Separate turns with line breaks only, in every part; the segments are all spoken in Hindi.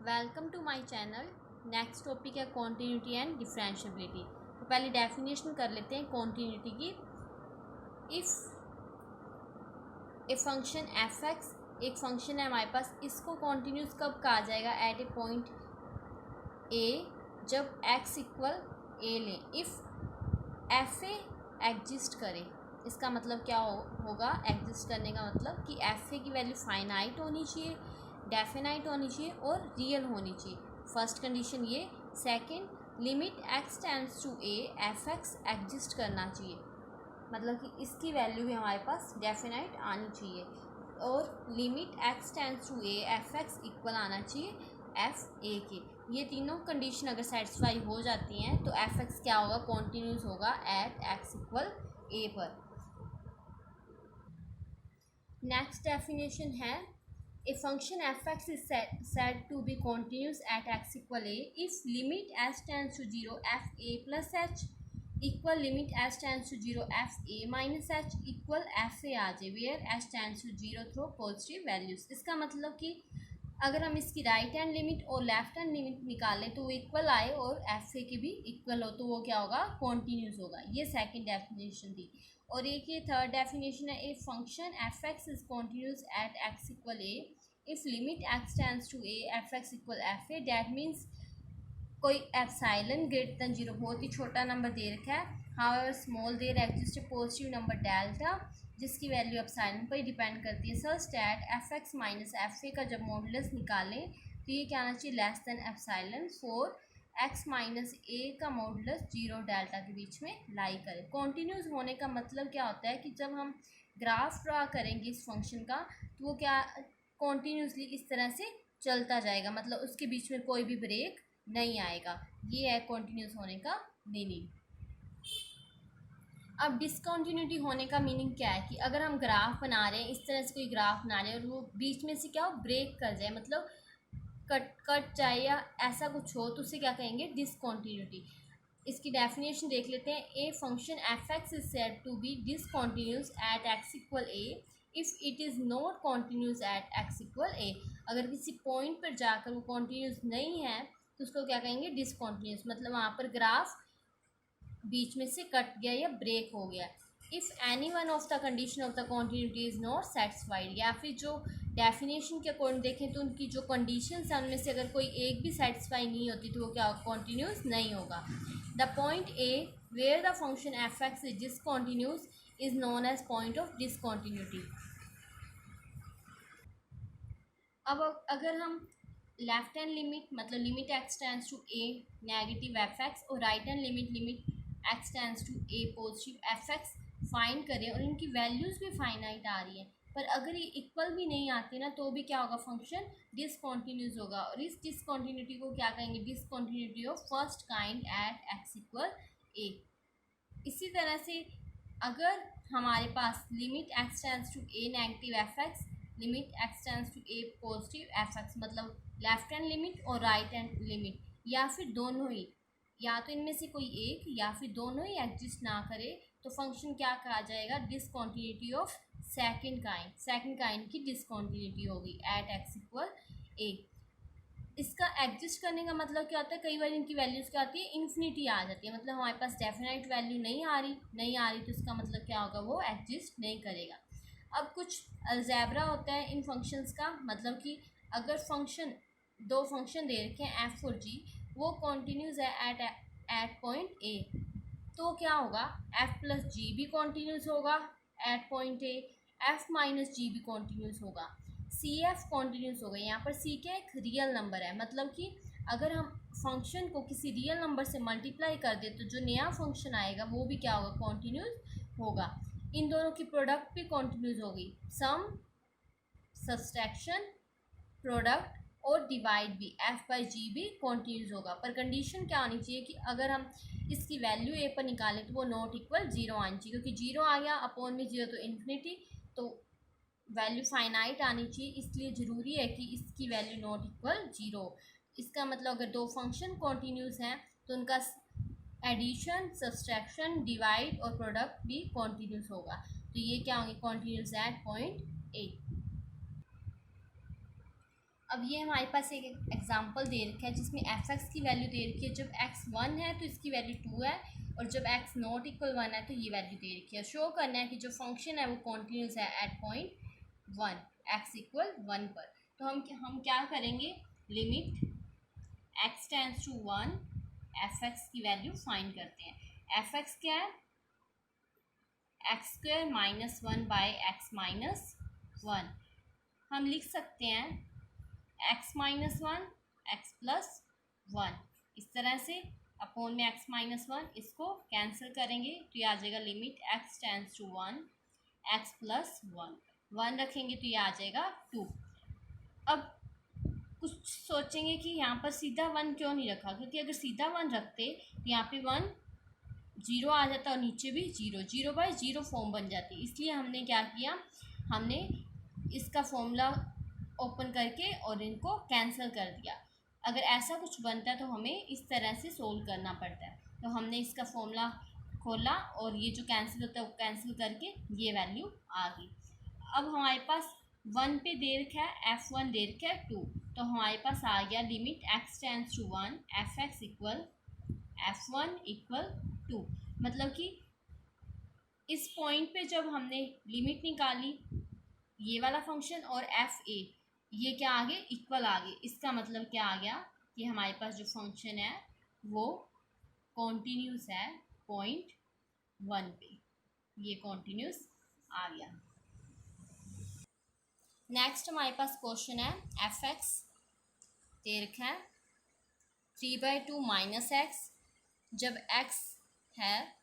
Welcome to my channel. Next topic है कॉन्टिन्यूटी एंड डिफरेंशिएबिलिटी। तो पहले डेफिनेशन कर लेते हैं कॉन्टिन्यूटी की। If a function f x एक फंक्शन है हमारे पास, इसको कॉन्टिन्यूस कब कहा जाएगा? एट ए पॉइंट ए, जब एक्स इक्वल ए लें। इफ़ एफ ए एग्जिस्ट करे, इसका मतलब क्या होगा? एग्जिस्ट करने का मतलब कि एफ ए की वैल्यू फाइनाइट होनी चाहिए, डेफिनाइट होनी चाहिए और रियल होनी चाहिए। फर्स्ट कंडीशन ये। Second, limit x tends to a f x exist करना चाहिए, मतलब कि इसकी वैल्यू भी हमारे पास डेफिनाइट आनी चाहिए। और limit x tends to a f x equal आना चाहिए एफ ए के। ये तीनों कंडीशन अगर सेटिस्फाई हो जाती हैं तो एफ एक्स क्या होगा? कॉन्टिन्यूस होगा एट एक्स इक्वल ए पर। नेक्स्ट डेफिनेशन है a function f(x) is said to be continuous at x equal a if limit s tends to 0 f a plus h equal limit s tends to 0 f a minus h equal f a आ जाए where s tends to 0 through positive values। इसका मतलब कि अगर हम इसकी राइट हैंड लिमिट और लेफ्ट हैंड लिमिट निकालें तो वो इक्वल आए और एफ ए की भी इक्वल हो, तो वो क्या होगा? कॉन्टीन्यूस होगा। ये सेकंड डेफिनेशन थी। और एक ये थर्ड डेफिनेशन है, a function f x is continuous at x equal a if limit x tends to a f x equal f a. That means कोई एप्साइलन ग्रेटर देन जीरो, बहुत ही छोटा नंबर दे रखा है, however small there exist a positive number delta जिसकी वैल्यू एप्साइलन पर ही डिपेंड करती है। Such that f x minus f a का जब मॉडुलस निकालें तो ये क्या आना चाहिए? Less than epsilon for x minus a का मॉडुलस जीरो डेल्टा के बीच में लाई करे। कॉन्टीन्यूस होने का मतलब क्या होता है कि जब हम ग्राफ ड्रा करेंगे इस फंक्शन का तो वो क्या कॉन्टीन्यूसली इस तरह से चलता जाएगा, मतलब उसके बीच में कोई भी ब्रेक नहीं आएगा। ये है कॉन्टीन्यूस होने का मीनिंग। अब डिसकॉन्टीन्यूटी होने का मीनिंग क्या है कि अगर हम ग्राफ बना रहे हैं, इस तरह से कोई ग्राफ बना रहे हैं और वो बीच में से क्या हो? ब्रेक कर जाए, मतलब कट जाए या ऐसा कुछ हो, तो उसे क्या कहेंगे? डिसकॉन्टीन्यूटी। इसकी डेफिनेशन देख लेते हैं। A function f x is said to be discontinuous at x equal a if it is not continuous at x equal a. अगर किसी पॉइंट पर जाकर वो कॉन्टीन्यूस नहीं है तो उसको क्या कहेंगे? डिसकॉन्टीन्यूस, मतलब वहाँ पर ग्राफ बीच में से कट गया या ब्रेक हो गया। If any one of the condition of the continuity is not satisfied, या फिर जो डेफिनेशन के अकॉर्डिंग देखें तो उनकी जो कंडीशंस हैं उनमें से अगर कोई एक भी सेटिस्फाई नहीं होती तो वो क्या कॉन्टीन्यूस नहीं होगा। The point a where the function f x is discontinuous is known as point of discontinuity. अब अगर हम लेफ्ट हैंड लिमिट मतलब limit x tends to a negative f x और right hand limit x tends to a positive f x find करें और इनकी वैल्यूज़ भी फाइनाइट आ रही है, पर अगर ये इक्वल भी नहीं आती ना तो भी क्या होगा? फंक्शन डिसकॉन्टीन्यूस होगा। और इस डिसकॉन्टीन्यूटी को क्या कहेंगे? Discontinuity of first kind at x equal a. इसी तरह से अगर हमारे पास limit x tends to a negative f x limit x tends to a positive f x, मतलब लेफ्ट हैंड लिमिट और राइट हैंड लिमिट, या फिर दोनों ही, या तो इनमें से कोई एक या फिर दोनों ही एग्जिस्ट ना करे तो फंक्शन क्या कहा जाएगा? डिसकॉन्टीन्यूटी ऑफ सेकंड काइंड की डिसकॉन्टीन्यूटी होगी एट एक्स इक्वल ए। इसका एग्जिस्ट करने का मतलब क्या होता है? कई बार इनकी वैल्यूज़ क्या आती है? इन्फिनिटी आ जाती है, मतलब हमारे पास डेफिनेट वैल्यू नहीं आ रही तो इसका मतलब क्या होगा? वो एग्जिस्ट नहीं करेगा। अब कुछ अलजेब्रा होता है इन फंक्शंस का, मतलब कि अगर दो फंक्शन दे रखे हैं एफ और जी, वो कॉन्टीन्यूस है एट पॉइंट ए, तो क्या होगा? एफ प्लस जी भी कॉन्टीन्यूस होगा at point a, f minus g भी कॉन्टीन्यूस होगा, सी एफ कॉन्टीन्यूस होगा। यहाँ पर सी क्या? एक रियल नंबर है, मतलब कि अगर हम फंक्शन को किसी रियल नंबर से मल्टीप्लाई कर दे तो जो नया फंक्शन आएगा वो भी क्या होगा? कॉन्टीन्यूस होगा। इन दोनों की प्रोडक्ट भी कॉन्टीन्यूस होगी, सम, सब्सट्रैक्शन, प्रोडक्ट और डिवाइड भी, एफ बाई जी भी कॉन्टीन्यूस होगा। पर कंडीशन क्या होनी चाहिए कि अगर हम इसकी वैल्यू ए पर निकालें तो वो नॉट इक्वल जीरो आनी चाहिए, क्योंकि जीरो आ गया अपॉन में जीरो तो इन्फिनिटी, तो वैल्यू फाइनाइट आनी चाहिए, इसलिए ज़रूरी है कि इसकी वैल्यू नॉट इक्वल जीरो। इसका मतलब अगर दो फंक्शन कॉन्टीन्यूस हैं तो उनका एडिशन, सब्सट्रैक्शन, डिवाइड और प्रोडक्ट भी कॉन्टीन्यूस होगा, तो ये क्या होंगे? Continuous at point a. अब ये हमारे पास एक एग्जांपल दे रखा है जिसमें f(x) की वैल्यू दे रखी है। जब x 1 है तो इसकी वैल्यू 2 है, और जब x नॉट इक्वल 1 है तो ये वैल्यू दे रखी है। शो करना है कि जो फंक्शन है वो कॉन्टीन्यूस है एट पॉइंट 1 x इक्वल 1 पर। तो हम क्या करेंगे, limit x tends to 1 f(x) की वैल्यू फाइंड करते हैं। f(x) क्या है, x² minus 1 by x minus 1। हम लिख सकते हैं x माइनस 1 x प्लस 1, इस तरह से अपॉन में x माइनस 1, इसको कैंसिल करेंगे तो ये आ जाएगा limit x tends to 1 x plus 1 रखेंगे तो ये आ जाएगा 2। अब कुछ सोचेंगे कि यहाँ पर सीधा 1 क्यों नहीं रखा, क्योंकि अगर सीधा 1 रखते तो यहाँ पे 1 0 आ जाता और नीचे भी 0 बाई 0 फॉर्म बन जाती। इसलिए हमने क्या किया, हमने इसका फॉर्मूला ओपन करके और इनको कैंसिल कर दिया। अगर ऐसा कुछ बनता है तो हमें इस तरह से सोल्व करना पड़ता है। तो हमने इसका फॉर्मूला खोला और ये जो कैंसिल होता है वो कैंसिल करके ये वैल्यू आ गई। अब हमारे पास 1 पे दे रखा है f1 दे रखा है 2, तो हमारे पास आ गया limit x tends to 1 f(x) equal f1 equal 2। मतलब कि इस पॉइंट पे जब हमने लिमिट निकाली, ये वाला फंक्शन और fa ये क्या आ गए, इक्वल आ गए। इसका मतलब क्या आ गया कि हमारे पास जो फंक्शन है वो कॉन्टीन्यूस है पॉइंट 1 पे, ये कॉन्टीन्यूस आ गया। नेक्स्ट हमारे पास क्वेश्चन है f(x) दे रखा है 3/2 माइनस एक्स, जब x है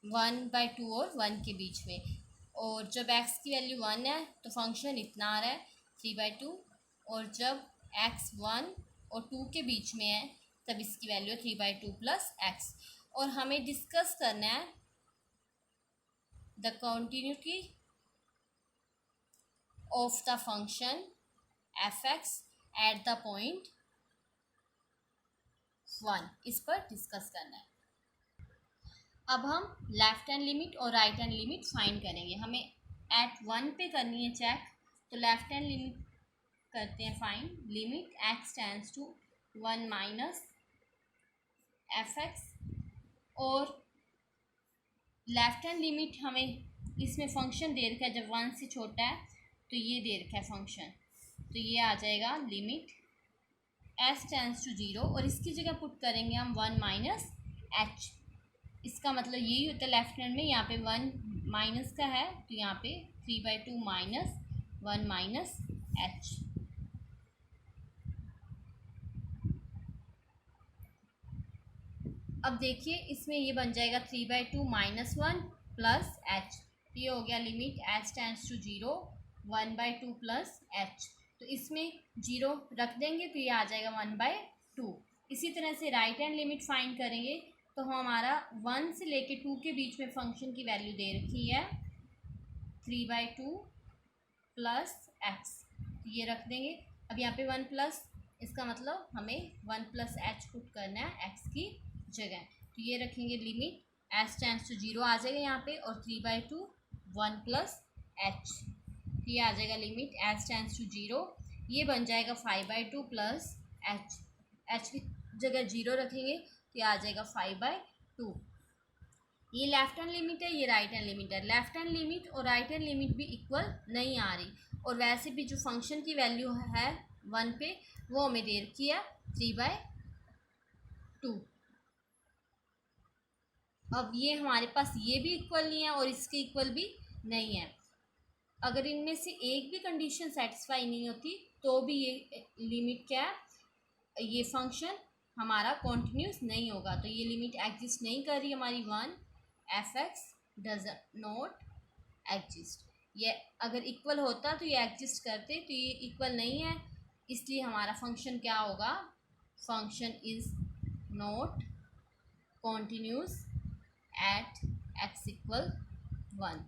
1/2 और 1 के बीच में, और जब x की वैल्यू 1 है तो फंक्शन इतना आ रहा है 3/2, और जब x 1 और 2 के बीच में है तब इसकी वैल्यू 3/2 प्लस x। और हमें डिस्कस करना है the continuity of the function f(x) at the point 1, इस पर डिस्कस करना है। अब हम लेफ्ट हैंड लिमिट और राइट हैंड लिमिट फाइंड करेंगे। हमें एट 1 पे करनी है चेक, तो लेफ्ट हैंड लिमिट करते हैं find, limit x tends to 1 minus f(x), और लेफ्ट हैंड लिमिट हमें इसमें फंक्शन दे रखा है जब 1 से छोटा है तो ये दे रखा है फंक्शन, तो ये आ जाएगा लिमिट s टेंड्स टू 0, और इसकी जगह पुट करेंगे हम 1 माइनस h। इसका मतलब यही होता है लेफ्ट हैंड में, यहाँ पे 1 माइनस का है तो यहाँ पे 3/2 माइनस 1 माइनस h। अब देखिए इसमें ये बन जाएगा 3/2 माइनस 1 प्लस h, ये हो गया limit h tends to 0 1/2 plus h। तो इसमें 0 रख देंगे तो ये आ जाएगा 1/2। इसी तरह से राइट हैंड लिमिट फाइंड करेंगे तो हमारा 1 से लेके 2 के बीच में फंक्शन की वैल्यू दे रखी है 3/2 प्लस x, ये रख देंगे। अब यहाँ पे 1 प्लस, इसका मतलब हमें 1 प्लस h पुट करना है x की जगह, तो ये रखेंगे लिमिट s टेंड्स टू 0 आ जाएगा यहाँ पे, और 3/2 1 प्लस h, तो ये आ जाएगा लिमिट s टेंड्स टू 0, ये बन जाएगा 5/2 प्लस h, h की जगह 0 रखेंगे तो ये आ जाएगा 5/2। ये लेफ्ट हैंड लिमिट है, ये राइट हैंड लिमिट है। लेफ्ट हैंड लिमिट और राइट हैंड लिमिट भी इक्वल नहीं आ रही, और वैसे भी जो फंक्शन की वैल्यू है 1 पे वो हमें दे रखी है 3/2। अब ये हमारे पास ये भी इक्वल नहीं है और इसके इक्वल भी नहीं है। अगर इनमें से एक भी कंडीशन सेटिस्फाई नहीं होती तो भी ये लिमिट क्या है, ये फंक्शन हमारा कॉन्टिन्यूस नहीं होगा। तो ये लिमिट एग्जिस्ट नहीं कर रही हमारी 1, f(x) डज नॉट एग्जिस्ट। ये अगर इक्वल होता तो ये एग्जिस्ट करते, तो ये इक्वल नहीं है, इसलिए हमारा फंक्शन क्या होगा, function is not continuous at x equal 1।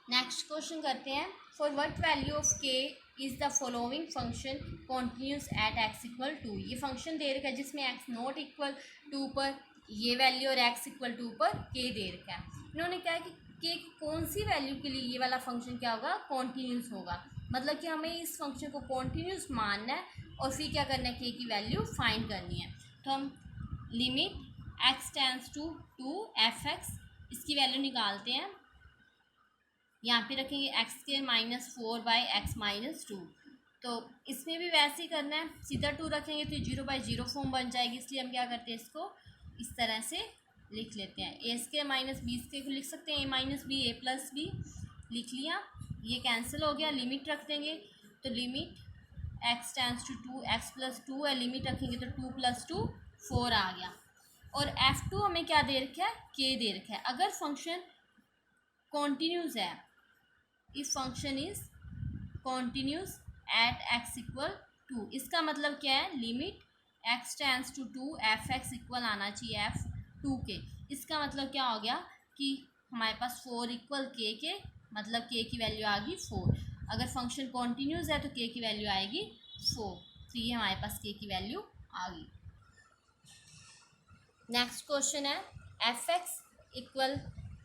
Next question करते हैं, for what value of k is the following function continuous at x equal 2। ये फंक्शन दे रखा है जिसमें x नॉट इक्वल 2 पर ये वैल्यू और x इक्वल 2 पर k दे रखा है। इन्होंने कहा कि k की कौन सी वैल्यू के लिए ये वाला फंक्शन क्या होगा, कॉन्टिन्यूस होगा। मतलब कि हमें इस फंक्शन को कॉन्टीन्यूस मानना है और फिर क्या करना है, के की वैल्यू फाइंड करनी है। तो हम limit x tends to 2f(x), इसकी वैल्यू निकालते हैं। यहाँ पे रखेंगे x² -4 बाई x -2। तो इसमें भी वैसे ही करना है, सीधा 2 रखेंगे तो 0/0 फॉर्म बन जाएगी, इसलिए हम क्या करते हैं, इसको इस तरह से लिख लेते हैं। a² - b² को लिख सकते हैं a-b a+b, लिख लिया। ये कैंसिल हो गया। लिमिट रख देंगे तो limit x tends to 2x + 2 है, लिमिट रखेंगे तो 2 + 2 4 आ गया। और f2 हमें क्या दे रखा है, k दे रखा है। अगर फंक्शन कॉन्टीन्यूस है, if function is continuous at x = 2, इसका मतलब क्या है, limit x tends to 2 f(x) equal आना चाहिए f2 के। इसका मतलब क्या हो गया कि हमारे पास 4 = k के, मतलब k की वैल्यू आ गई 4। अगर फंक्शन कॉन्टीन्यूस है तो k की वैल्यू आएगी 4, तो ये हमारे पास k की वैल्यू आ गई। नेक्स्ट क्वेश्चन है f(x) =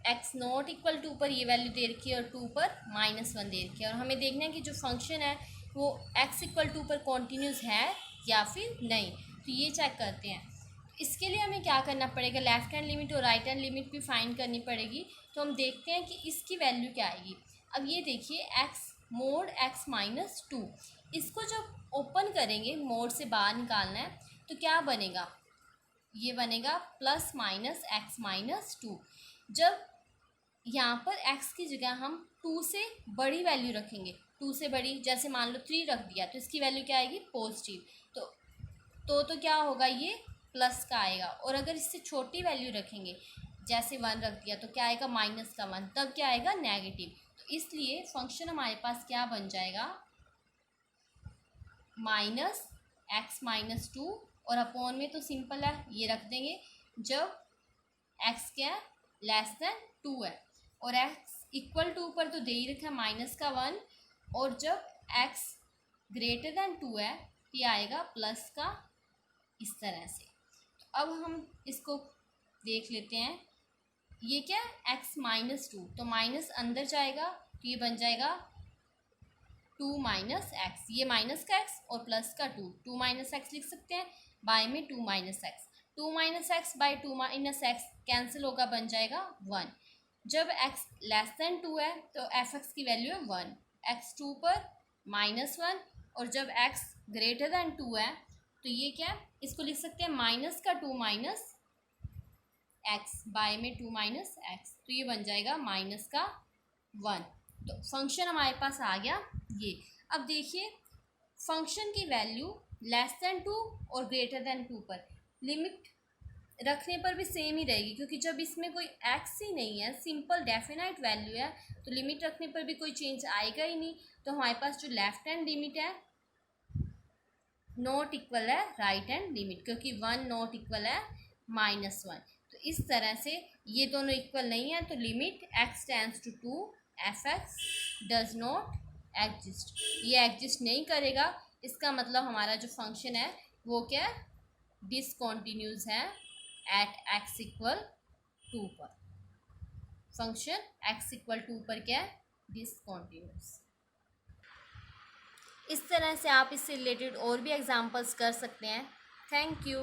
x0 = 2 पर ये वैल्यू दे रखी है और 2 पर -1 दे रखी है, और हमें देखना है कि जो फंक्शन है वो x = 2 पर कॉन्टीन्यूस है या फिर नहीं। तो ये चेक करते हैं। इसके लिए हमें क्या करना पड़ेगा, लेफ्ट हैंड लिमिट और राइट हैंड लिमिट भी फाइंड करनी पड़ेगी। तो हम देखते हैं कि इसकी वैल्यू क्या आएगी। अब ये देखिए x mod x - 2, इसको जब ओपन करेंगे, मोड से बाहर निकालना है, तो क्या बनेगा, ये बनेगा ±x - 2। जब यहाँ पर x की जगह हम 2 से बड़ी वैल्यू रखेंगे, 2 से बड़ी, जैसे मान लो 3 रख दिया, तो इसकी वैल्यू क्या आएगी, पॉजिटिव। तो क्या होगा, ये प्लस का आएगा। और अगर इससे छोटी वैल्यू रखेंगे, जैसे 1 रख दिया, तो क्या आएगा, -1, तब क्या आएगा, नेगेटिव। तो इसलिए फंक्शन हमारे पास क्या बन जाएगा, -x - 2, और अपॉन में तो सिंपल है, ये रख देंगे जब x क्या <2 है, और x = 2 पर तो दे ही रखा है -1, और जब x > 2 है, ये आएगा प्लस का, इस तरह से। अब हम इसको देख लेते हैं, ये क्या है, x - 2, तो माइनस अंदर जाएगा तो ये बन जाएगा 2 - x, ये माइनस का x और प्लस का 2, 2 - x लिख सकते हैं, बाय में 2 - x, 2 - x by 2 - x cancel होगा, बन जाएगा 1। जब x < 2 है तो f(x) की वैल्यू है 1, x 2 पर -1, और जब x > 2 है तो ये क्या है, इसको लिख सकते हैं -2 - x बाय में 2 - x, तो ये बन जाएगा -1। तो फंक्शन हमारे पास आ गया ये। अब देखिए, फंक्शन की वैल्यू <2 और <2 पर लिमिट रखने पर भी सेम ही रहेगी, क्योंकि जब इसमें कोई x ही नहीं है, सिंपल डेफिनाइट वैल्यू है, तो लिमिट रखने पर भी कोई चेंज आएगा ही नहीं। तो हमारे पास जो लेफ्ट हैंड लिमिट है नॉट इक्वल है राइट हैंड लिमिट, क्योंकि 1 नॉट इक्वल है -1। तो इस तरह से ये दोनों इक्वल नहीं है, तो limit x tends to 2 f(x) does not exist, ये एग्जिस्ट नहीं करेगा। इसका मतलब हमारा जो फंक्शन है वो क्या है, डिसकॉन्टीन्यूस है एट x = 2 पर। फंक्शन x = 2 पर क्या है, डिसकॉन्टीन्यूस। इस तरह से आप इससे रिलेटेड और भी एग्जांपल्स कर सकते हैं। Thank you.